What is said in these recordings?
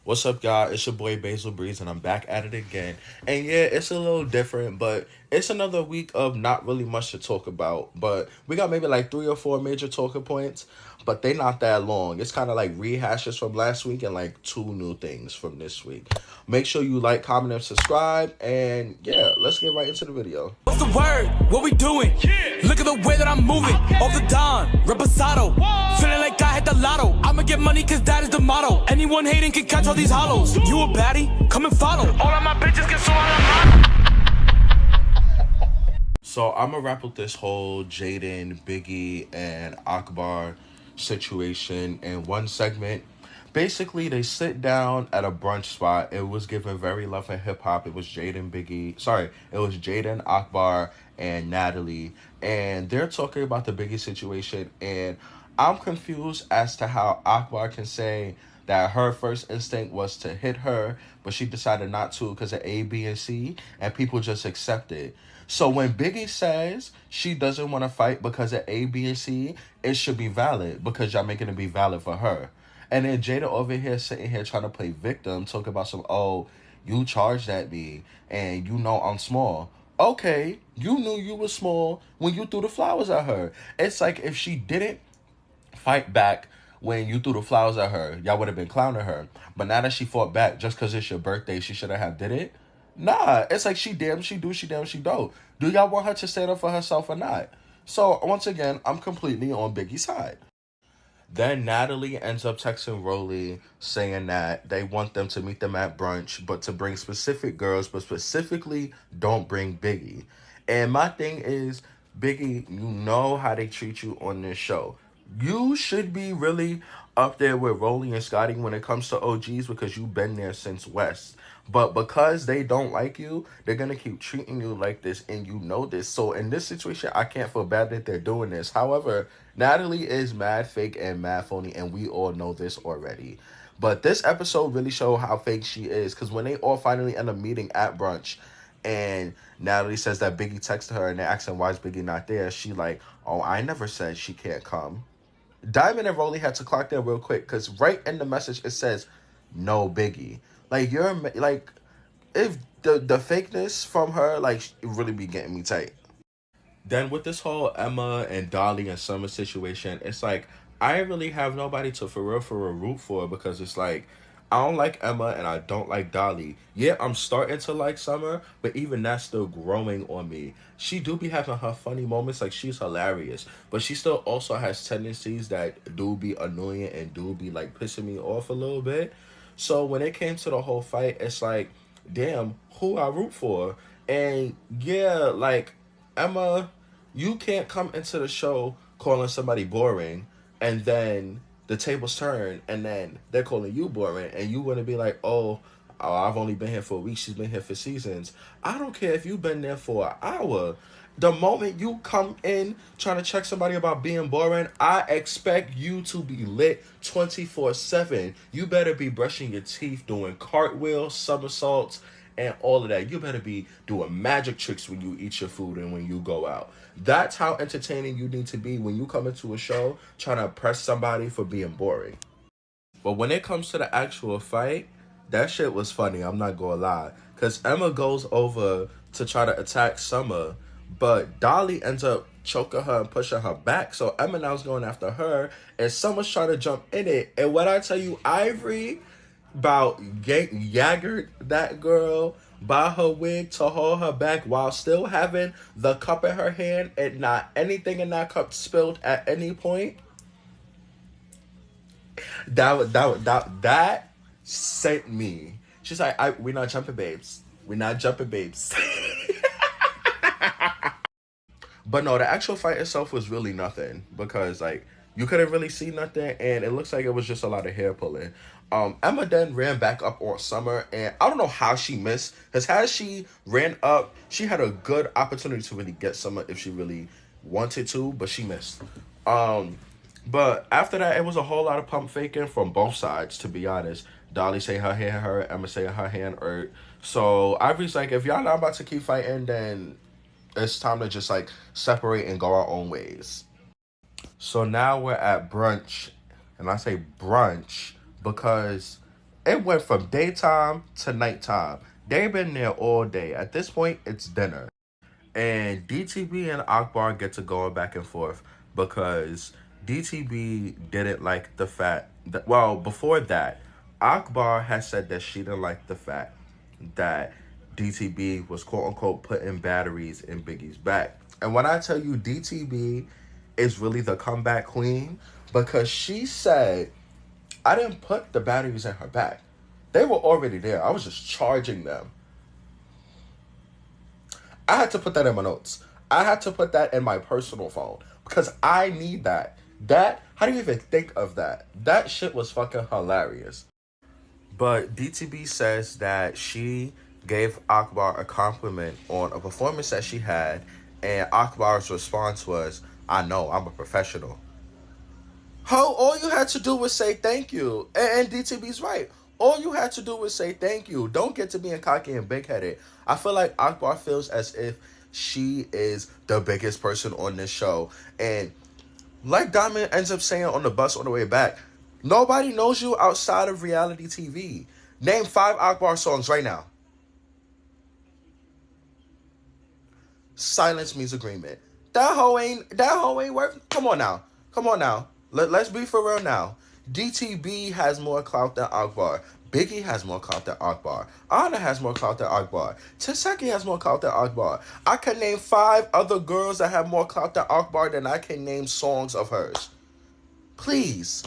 What's up, y'all? It's your boy Basil Breeze, and I'm back at it again. And yeah, it's a little different, but it's another week of not really much to talk about. But we got maybe like 3 or 4 major talking points, but they not that long. It's kind of like rehashes from last week and like 2 new things from this week. Make sure you like, comment, and subscribe. And yeah, let's get right into the video. What's the word? What we doing? Look at the way that I'm moving. Off the Don, Reposado. Feeling like I hit the lotto. I'ma get money cause that is the motto. Anyone hating can catch all these hollows. You a baddie? Come and follow. All of my bitches get so out of So I'm gonna wrap up this whole Jaden, Biggie, and Akbar situation in one segment. Basically, they sit down at a brunch spot. It was given very love and hip hop. It was Jaden, Biggie. Sorry, it was Jaden, Akbar, and Natalie, and they're talking about the Biggie situation. And I'm confused as to how Akbar can say that her first instinct was to hit her, but she decided not to because of A, B, and C, and people just accept it. So when Biggie says she doesn't want to fight because of A, B, and C, it should be valid because y'all making it be valid for her. And then Jada over here sitting here trying to play victim, talk about some, oh, you charged at me and you know I'm small. Okay, you knew you were small when you threw the flowers at her. It's like if she didn't fight back when you threw the flowers at her, y'all would have been clowning her. But now that she fought back just because it's your birthday, she should have did it. Nah, it's like she damn she do, she damn she don't. Do y'all want her to stand up for herself or not? So once again, I'm completely on Biggie's side. Then Natalie ends up texting Rollie saying that they want them to meet them at brunch, but to bring specific girls, but specifically don't bring Biggie. And my thing is, Biggie, you know how they treat you on this show. You should be really up there with Rollie and Scotty when it comes to OGs because you've been there since West. But because they don't like you, they're going to keep treating you like this, and you know this. So in this situation, I can't feel bad that they're doing this. However, Natalie is mad fake and mad phony, and we all know this already. But this episode really showed how fake she is, because when they all finally end up meeting at brunch, and Natalie says that Biggie texted her, and they're asking why is Biggie not there, she like, oh, I never said she can't come. Diamond and Rollie had to clock that real quick, because right in the message it says, no Biggie. Like, you're, like, if the fakeness from her, like, it really be getting me tight. Then with this whole Emma and Dolly and Summer situation, it's like, I really have nobody to for real root for, because it's like, I don't like Emma and I don't like Dolly. Yeah, I'm starting to like Summer, but even that's still growing on me. She do be having her funny moments, like she's hilarious, but she still also has tendencies that do be annoying and do be like pissing me off a little bit. So when it came to the whole fight, it's like, damn, who I root for? And yeah, like, Emma, you can't come into the show calling somebody boring and then the tables turn and then they're calling you boring and you want to be like, oh, I've only been here for a week, she's been here for seasons. I don't care if you've been there for an hour. The moment you come in trying to check somebody about being boring, I expect you to be lit 24/7. You better be brushing your teeth, doing cartwheels, somersaults, and all of that. You better be doing magic tricks when you eat your food and when you go out. That's how entertaining you need to be when you come into a show trying to impress somebody for being boring. But when it comes to the actual fight, that shit was funny, I'm not gonna lie. Because Emma goes over to try to attack Summer, but Dolly ends up choking her and pushing her back. So Emma now's going after her, and Summer's trying to jump in it. And when I tell you, Ivory about Jaggered that girl by her wig to hold her back while still having the cup in her hand and not anything in that cup spilled at any point. That sent me. She's like, we're not jumping, babes. We're not jumping, babes. But no, the actual fight itself was really nothing because, like, you couldn't really see nothing, and it looks like it was just a lot of hair pulling. Emma then ran back up on Summer, and I don't know how she missed, because as she ran up, she had a good opportunity to really get Summer if she really wanted to, but she missed. But after that, it was a whole lot of pump faking from both sides, to be honest. Dolly say her hair hurt, Emma say her hand hurt. So Ivory's like, if y'all not about to keep fighting, then it's time to just like separate and go our own ways. So now we're at brunch, and I say brunch because It went from daytime to nighttime. They've been there all day. At this point, it's dinner. And DTB and Akbar get to going back and forth because DTB didn't like the fact that, well, before that, Akbar had said that she didn't like the fact that DTB was quote unquote putting batteries in Biggie's back. And when I tell you DTB is really the comeback queen, because she said, I didn't put the batteries in her back. They were already there. I was just charging them. I had to put that in my notes. I had to put that in my personal phone because I need that. How do you even think of that? That shit was fucking hilarious. But DTB says that she gave Akbar a compliment on a performance that she had, and Akbar's response was, I know, I'm a professional. How all you had to do was say thank you. And DTB's right. All you had to do was say thank you. Don't get to being cocky and big-headed. I feel like Akbar feels as if she is the biggest person on this show. And like Diamond ends up saying on the bus on the way back, nobody knows you outside of reality TV. Name 5 Akbar songs right now. Silence means agreement. That hoe ain't worth. Come on now. Let's be for real now. DTB has more clout than Akbar. Biggie has more clout than Akbar. Anna has more clout than Akbar. Tesehki has more clout than Akbar. I can name 5 other girls that have more clout than Akbar than I can name songs of hers. Please.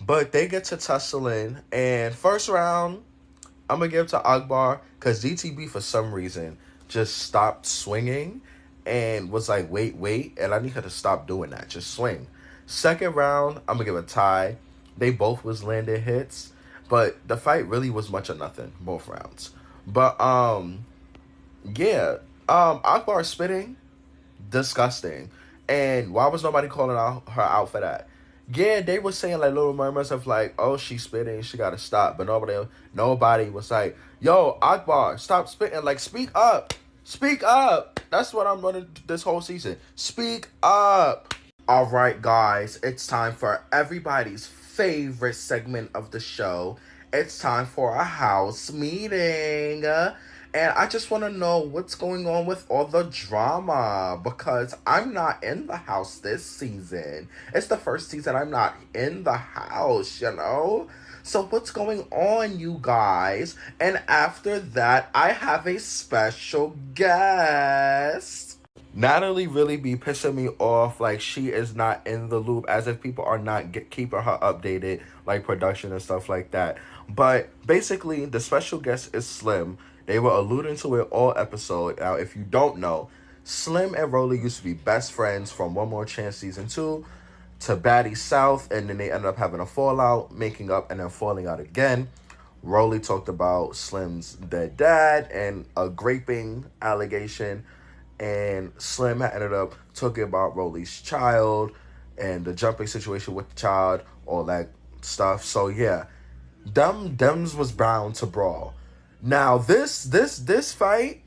But they get to tussling, and first round, I'm going to give to Akbar because DTB, for some reason, just stopped swinging and was like, wait, and I need her to stop doing that. Just swing. Second round, I'm going to give a tie. They both was landing hits, but the fight really was much of nothing, both rounds. But, Akbar spitting, disgusting. And why was nobody calling out her out for that? Yeah, they were saying like little murmurs of like, oh, she's spitting, she gotta stop. But nobody was like, yo, Akbar, stop spitting. Like, speak up. That's what I'm running this whole season. Speak up. All right, guys, it's time for everybody's favorite segment of the show. It's time for a house meeting. And I just want to know what's going on with all the drama because I'm not in the house this season. It's the first season I'm not in the house, you know? So what's going on, you guys? And after that, I have a special guest. Natalie really be pissing me off like she is not in the loop, as if people are not keeping her updated, like production and stuff like that. But basically, the special guest is Slim. They were alluding to it all episode. Now, if you don't know, Slim and Rollie used to be best friends from One More Chance Season 2 to Baddies South, and then they ended up having a fallout, making up, and then falling out again. Rollie talked about Slim's dead dad and a graping allegation, and Slim ended up talking about Rollie's child and the jumping situation with the child, all that stuff. So yeah, Dems was bound to brawl. Now this fight,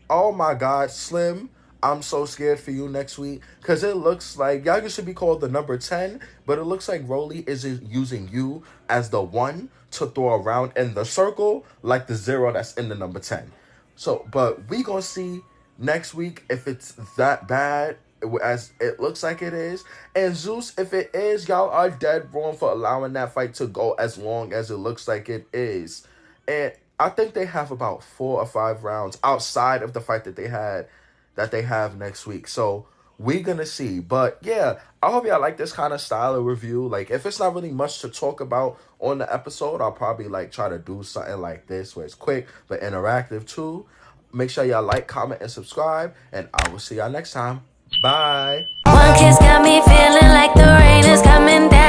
oh my God, Slim, I'm so scared for you next week because it looks like y'all used to be called the number 10, but it looks like Rollie is using you as the 1 to throw around in the circle like the 0 that's in the number 10. So, but we gonna see next week if it's that bad as it looks like it is. And Zeus, if it is, y'all are dead wrong for allowing that fight to go as long as it looks like it is. And I think they have about 4 or 5 rounds outside of the fight that they have next week. So we're gonna see. But yeah, I hope y'all like this kind of style of review. Like, if it's not really much to talk about on the episode, I'll probably like try to do something like this where it's quick but interactive too. Make sure y'all like, comment, and subscribe, and I will see y'all next time. Bye. One kiss got me feeling like the rain is coming down.